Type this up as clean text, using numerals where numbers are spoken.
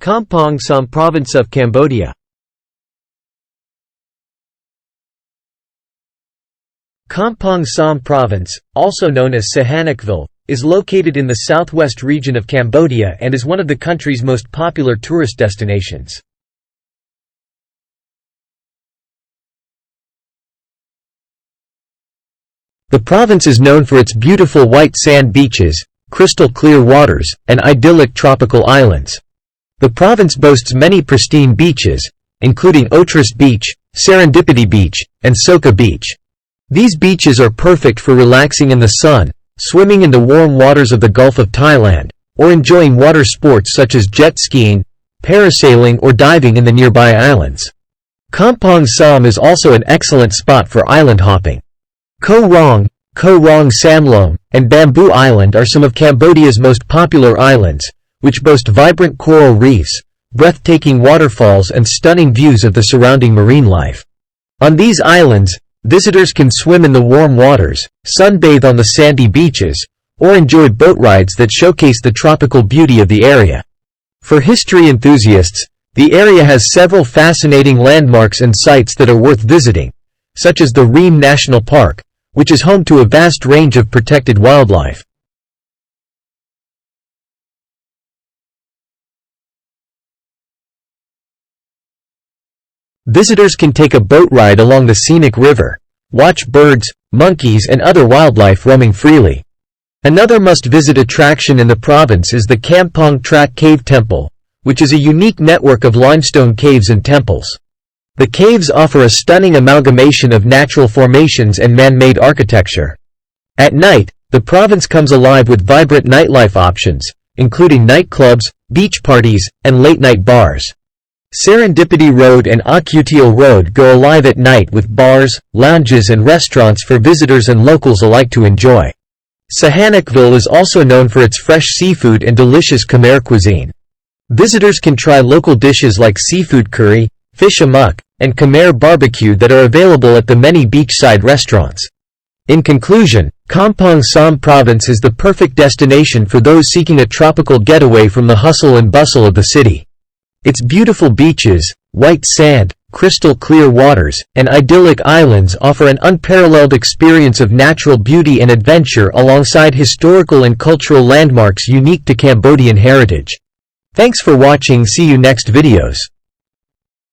Kampong Som province of Cambodia. Kampong Som province, also known as Sihanoukville, is located in the southwest region of Cambodia and is one of the country's most popular tourist destinations. The province is known for its beautiful white sand beaches, crystal clear waters, and idyllic tropical islands. The province boasts many pristine beaches, including Otras Beach, Serendipity Beach, and Soka Beach. These beaches are perfect for relaxing in the sun, swimming in the warm waters of the Gulf of Thailand, or enjoying water sports such as jet skiing, parasailing or diving in the nearby islands. Kampong Som is also an excellent spot for island hopping. Koh Rong, Samluang, and Bamboo Island are some of Cambodia's most popular islands, which boast vibrant coral reefs, breathtaking waterfalls and stunning views of the surrounding marine life. On these islands, visitors can swim in the warm waters, sunbathe on the sandy beaches, or enjoy boat rides that showcase the tropical beauty of the area. For history enthusiasts, the area has several fascinating landmarks and sites that are worth visiting, such as the Reem National Park, which is home to a vast range of protected wildlife. Visitors can take a boat ride along the scenic river, watch birds, monkeys and other wildlife roaming freely. Another must-visit attraction in the province is the Kampong Trak Cave Temple, which is a unique network of limestone caves and temples. The caves offer a stunning amalgamation of natural formations and man-made architecture. At night, the province comes alive with vibrant nightlife options, including nightclubs, beach parties, and late-night bars. Serendipity Road and Akutiel Road go alive at night with bars, lounges and restaurants for visitors and locals alike to enjoy. Sihanoukville is also known for its fresh seafood and delicious Khmer cuisine. Visitors can try local dishes like seafood curry, fish amok, and Khmer barbecue that are available at the many beachside restaurants. In conclusion, Kampong Som province is the perfect destination for those seeking a tropical getaway from the hustle and bustle of the city. Its beautiful beaches, white sand, crystal clear waters, and idyllic islands offer an unparalleled experience of natural beauty and adventure alongside historical and cultural landmarks unique to Cambodian heritage. Thanks for watching. See you next videos.